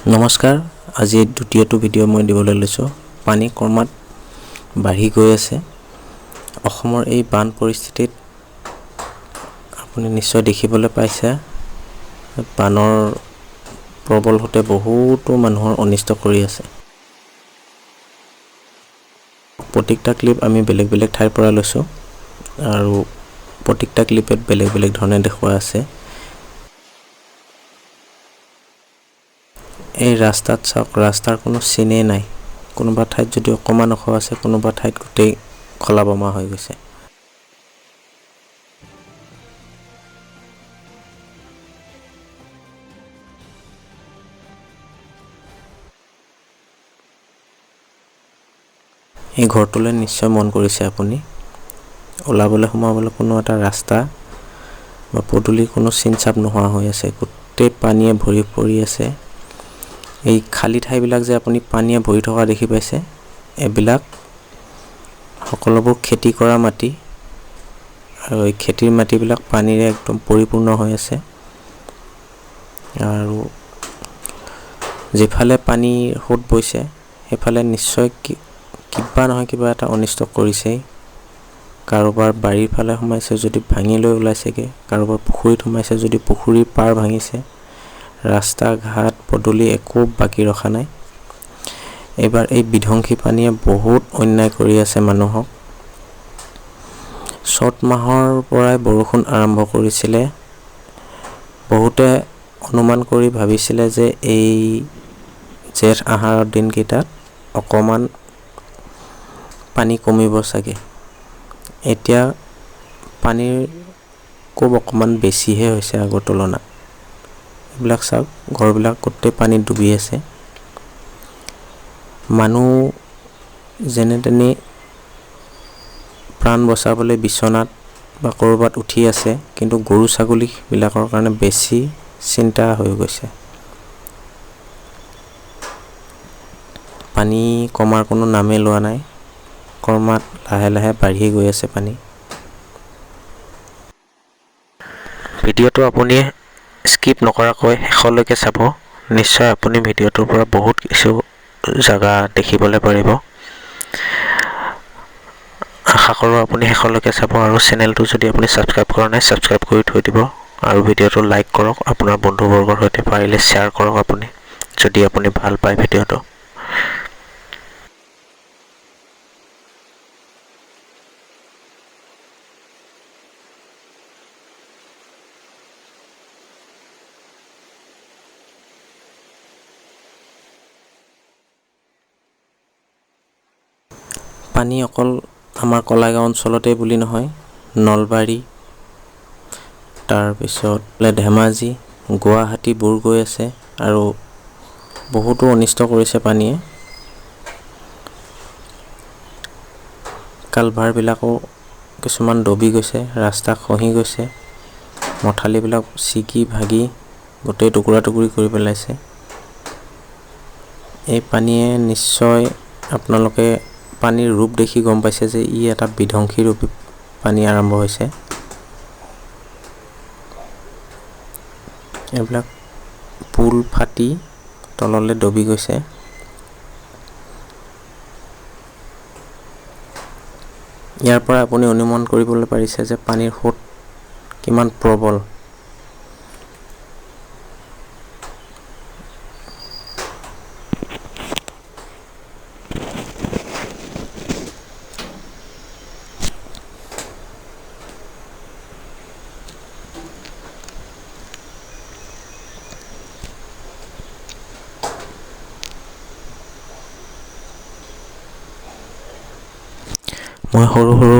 নমস্কাৰ, আজি দ্বিতীয়টো ভিডিঅ' মই দিবলৈ লৈছোঁ। পানী ক্ৰমাৎ বাঢ়ি গৈ আছে। অসমৰ এই বান পৰিস্থিতিত আপুনি নিশ্চয় দেখিবলৈ পাইছে, বানৰ প্ৰবল সোঁতে বহুতো মানুহৰ অনিষ্ট কৰি আছে। প্ৰত্যেকটা ক্লিপ আমি বেলেগ বেলেগ ঠাইৰ পৰা লৈছোঁ আৰু প্ৰত্যেকটা ক্লিপত বেলেগ বেলেগ ধৰণে দেখুওৱা আছে। এই ৰাস্তাত চাওক, ৰাস্তাৰ কোনো চিনেই নাই। কোনোবা ঠাইত যদি অকণমান ওখ আছে, কোনোবা ঠাইত গোটেই খলা বমা হৈ গৈছে। এই ঘৰটোলৈ নিশ্চয় মন কৰিছে আপুনি। ওলাবলৈ সোমাবলৈ কোনো এটা ৰাস্তা বা পদূলিৰ কোনো চিন চাপ নোহোৱা হৈ আছে। গোটেই পানীয়ে ভৰি পৰি আছে। এই খালী ঠাইবিলাক যে আপুনি পানীয়ে ভৰি থকা দেখি পাইছে, এইবিলাক সকলোবোৰ খেতি কৰা মাটি আৰু এই খেতিৰ মাটিবিলাক পানীৰে একদম পৰিপূৰ্ণ হৈ আছে। আৰু যিফালে পানীৰ সোঁত বৈছে সেইফালে নিশ্চয় কিবা নহয় কিবা এটা অনিষ্ট কৰিছেই। কাৰোবাৰ বাৰীৰ ফালে সোমাইছে যদি ভাঙি লৈ ওলাইছেগৈ, কাৰোবাৰ পুখুৰীত সোমাইছে যদি পুখুৰীৰ পাৰ ভাঙিছে। ৰাস্তা ঘাট পদূলি একো বাকী ৰখা নাই। এইবাৰ এই বিধ্বংসী পানীয়ে বহুত অন্যায় কৰি আছে মানুহক। চ'ত মাহৰ পৰাই বৰষুণ আৰম্ভ কৰিছিলে। বহুতে অনুমান কৰি ভাবিছিলে যে এই জেঠ আহাৰৰ দিনকেইটাত অকণমান পানী কমিব চাগে। এতিয়া পানীৰ খুব অকণমান বেছিহে হৈছে আগৰ তুলনাত। এইবিলাক চাওক, ঘৰবিলাক গোটেই পানীত ডুবি আছে। মানুহ যেনে তেনে প্ৰাণ বচাবলৈ বিচনাত বা ক'ৰবাত উঠি আছে, কিন্তু গৰু ছাগলীবিলাকৰ কাৰণে বেছি চিন্তা হৈ গৈছে। পানী কমাৰ কোনো নামেই লোৱা নাই। ক্ৰমাৎ লাহে লাহে বাঢ়ি গৈ আছে পানী। ভিডিঅ'টো আপুনি স্কিপ নকৰাকৈ শেষলৈকে চাব। নিশ্চয় আপুনি ভিডিঅ'টোৰ পৰা বহুত কিছু জাগা দেখিবলৈ পাৰিব। আশা কৰোঁ আপুনি শেষলৈকে চাব আৰু চেনেলটো যদি আপুনি ছাবস্ক্ৰাইব কৰা নাই, ছাবস্ক্ৰাইব কৰি থৈ দিব আৰু ভিডিঅ'টো লাইক কৰক। আপোনাৰ বন্ধুবৰ্গৰ সৈতে পাৰিলে শ্বেয়াৰ কৰক আপুনি, যদি আপুনি ভাল পায় ভিডিঅ'টো। পানী অকল আমাৰ কলাগাঁও অঞ্চলতেই বুলি নহয়, নলবাৰী, তাৰপিছত ধেমাজি, গুৱাহাটী বুৰ গৈ আছে আৰু বহুতো অনিষ্ট কৰিছে পানীয়ে। কালভাৰবিলাকো কিছুমান ডবি গৈছে, ৰাস্তা খহি গৈছে, মথালিবিলাক ছিগি ভাগি গোটেই টুকুৰা টুকুৰি কৰি পেলাইছে। এই পানীয়ে নিশ্চয় আপোনালোকে পানীৰ ৰূপ দেখি গম পাইছে যে ই এটা বিধ্বংসী ৰূপ পানী আৰম্ভ হৈছে। এইবিলাক পুল ফাটি তললৈ ডবি গৈছে। ইয়াৰ পৰা আপুনি অনুমান কৰিবলৈ পাৰিছে যে পানীৰ সোঁত কিমান প্ৰবল। মই সৰু সৰু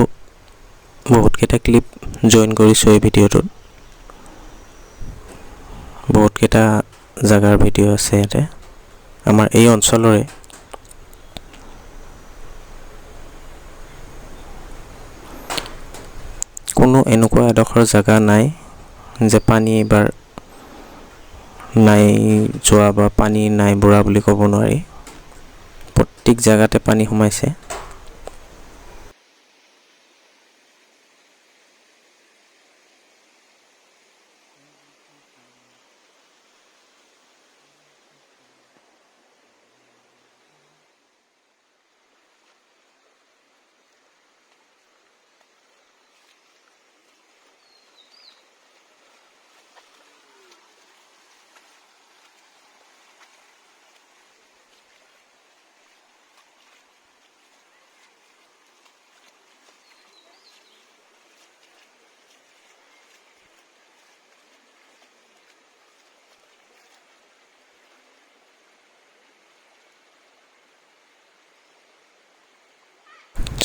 বহুতকেইটা ক্লিপ জইন কৰিছোঁ এই ভিডিঅ'টোত। বহুতকেইটা জাগাৰ ভিডিঅ' আছে ইয়াতে, আমাৰ এই অঞ্চলৰে। কোনো এনেকুৱা এডোখৰ জাগা নাই যে পানী এইবাৰ নাই যোৱা বা পানী নাই বুৰা বুলি ক'ব নোৱাৰি। প্ৰত্যেক জাগাতে পানী সোমাইছে।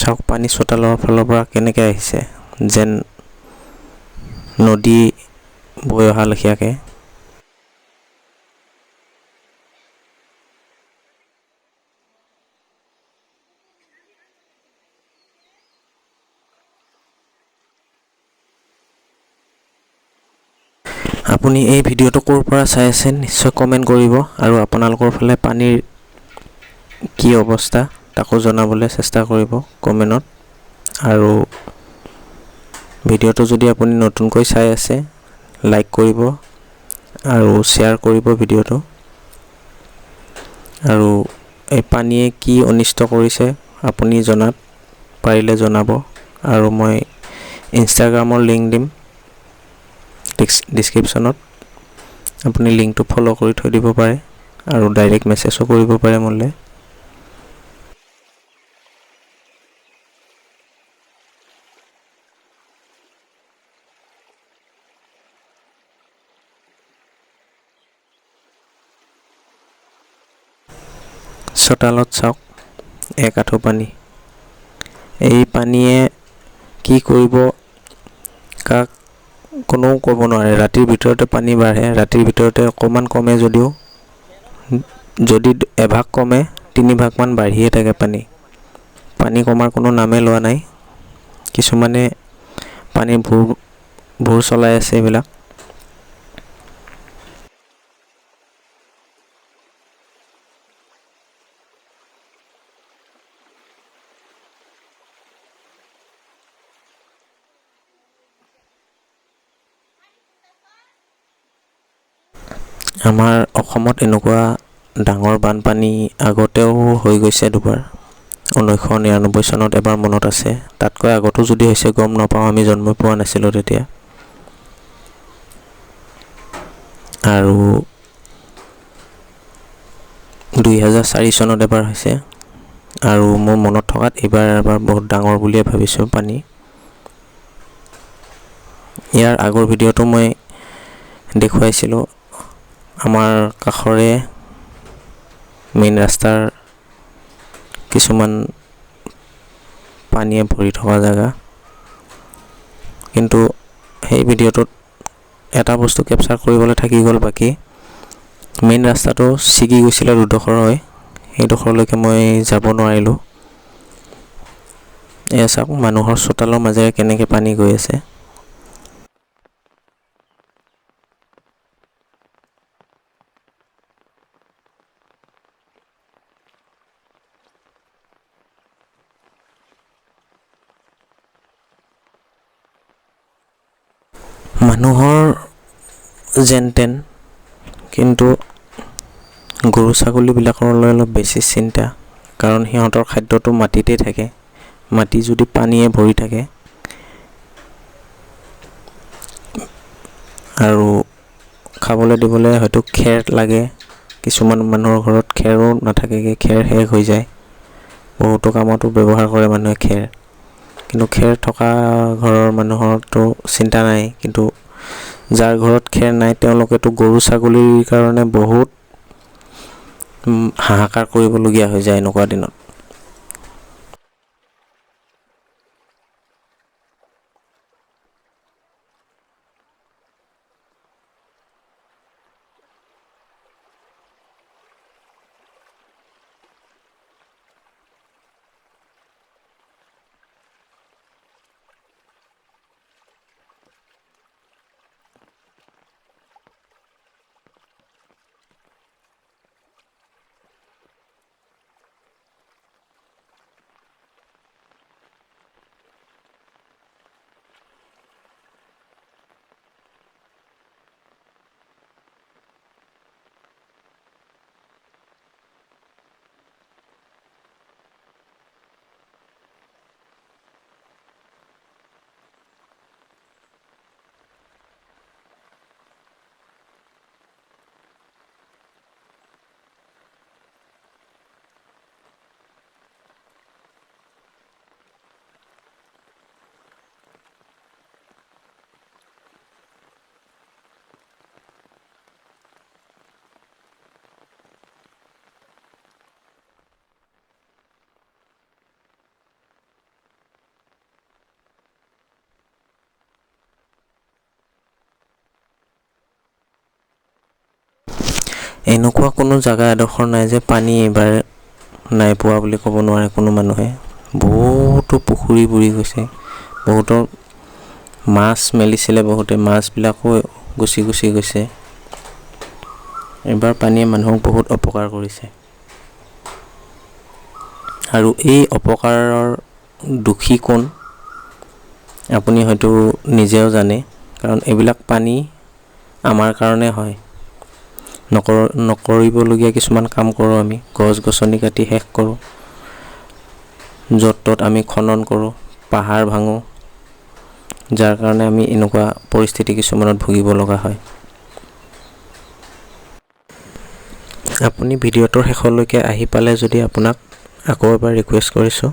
চাওক পানী চোতালৰ ফালৰ পৰা কেনেকৈ আহিছে, যেন নদী বৈ অহা লেখীয়াকৈ। আপুনি এই ভিডিঅ'টো ক'ৰ পৰা চাই আছে নিশ্চয় কমেণ্ট কৰিব, আৰু আপোনালোকৰ ফালে পানীৰ কি অৱস্থা তাকো জনাবলৈ চেষ্টা কৰিব কমেণ্টত। আৰু ভিডিঅ'টো যদি আপুনি নতুনকৈ চাই আছে লাইক কৰিব আৰু শ্বেয়াৰ কৰিব ভিডিঅ'টো। আৰু এই পানীয়ে কি অনিষ্ট কৰিছে আপুনি জনাত পাৰিলে জনাব, আৰু মই ইনষ্টাগ্ৰামৰ লিংক দিম ডিছক্ৰিপশ্যনত, আপুনি লিংকটো ফ'ল' কৰি থৈ দিব পাৰে আৰু ডাইৰেক্ট মেছেজো কৰিব পাৰে মোলৈ। চোতালত চাওক এক আঁঠু পানী। এই পানীয়ে কি কৰিব কাক কোনেও ক'ব নোৱাৰে। ৰাতিৰ ভিতৰতে পানী বাঢ়ে, ৰাতিৰ ভিতৰতে অকণমান কমে যদিও, যদি এভাগ কমে 3 ভাগমান বাঢ়িয়ে থাকে পানী। পানী কমাৰ কোনো নামে লোৱা নাই। কিছুমানে পানীৰ ভোৰ চলাই আছে এইবিলাক। আমাৰ অসমত এনেকুৱা ডাঙৰ বানপানী আগতেও হৈ গৈছে দুবাৰ। 1999 চনত এবাৰ মনত আছে, তাতকৈ আগতো যদি হৈছে গম নাপাওঁ, আমি জন্ম পোৱা নাছিলোঁ তেতিয়া। আৰু 2004 চনত এবাৰ হৈছে, আৰু মোৰ মনত থকাত এইবাৰ এবাৰ বহুত ডাঙৰ বুলিয়ে ভাবিছোঁ পানী। ইয়াৰ আগৰ ভিডিঅ'টো মই দেখুৱাইছিলোঁ আমাৰ কাষৰে মেইন ৰাস্তাৰ কিছুমান পানীয়ে ভৰি থকা জেগা। কিন্তু সেই ভিডিঅ'টোত এটা বস্তু কেপচাৰ কৰিবলৈ থাকি গ'ল বাকী। মেইন ৰাস্তাটো ছিগি গৈছিলে দুডোখৰ হয়, সেইডোখৰলৈকে মই যাব নোৱাৰিলোঁ। এয়া চাওক মানুহৰ চোতালৰ মাজেৰে কেনেকৈ পানী গৈ আছে। মানুহৰ যেন তেন, কিন্তু গৰু ছাগলীবিলাকলৈ অলপ বেছি চিন্তা, কাৰণ সিহঁতৰ খাদ্যটো মাটিতেই থাকে। মাটি যদি পানীয়ে ভৰি থাকে আৰু খাবলৈ দিবলৈ হয়তো খেৰ লাগে, কিছুমান মানুহৰ ঘৰত খেৰো নাথাকেগৈ, খেৰ শেষ হৈ যায়। বহুতো কামতো ব্যৱহাৰ কৰে মানুহে খেৰ, কিন্তু খেৰ থকা ঘৰৰ মানুহৰতো চিন্তা নাই। কিন্তু যাৰ ঘৰত খেৰ নাই তেওঁলোকেতো গৰু ছাগলীৰ কাৰণে বহুত হাহাকাৰ কৰিবলগীয়া হৈ যায় এনেকুৱা দিনত। এনেকুৱা কোনো জাগা এডোখৰ নাই যে পানী এবাৰ নাই পোৱা বুলি ক'ব নোৱাৰে কোনো মানুহে। বহুতো পুখুৰী বুৰি গৈছে, বহুতো মাছ মেলিছিলে, বহুতে মাছবিলাকো গুচি গৈছে। এবাৰ পানীয়ে মানুহক বহুত অপকাৰ কৰিছে আৰু এই অপকাৰৰ দোষী কোন আপুনি হয়তো নিজেও জানে, কাৰণ এইবিলাক পানী আমাৰ কাৰণে হয়। নকৰিবলগীয়া কিছুমান কাম কৰোঁ আমি, গছ গছনি কাটি শেষ কৰোঁ, য'ত ত'ত আমি খনন কৰোঁ, পাহাৰ ভাঙোঁ, যাৰ কাৰণে আমি এনেকুৱা পৰিস্থিতি কিছুমানত ভুগিব লগা হয়। আপুনি ভিডিঅ'টোৰ শেষলৈকে আহি পালে যদি আপোনাক আকৌ এবাৰ ৰিকুৱেষ্ট কৰিছোঁ,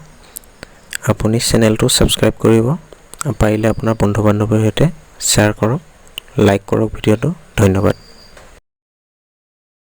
আপুনি চেনেলটো ছাবস্ক্ৰাইব কৰিব, পাৰিলে আপোনাৰ বন্ধু বান্ধৱীৰ সৈতে শ্বেয়াৰ কৰক, লাইক কৰক ভিডিঅ'টো। ধন্যবাদ।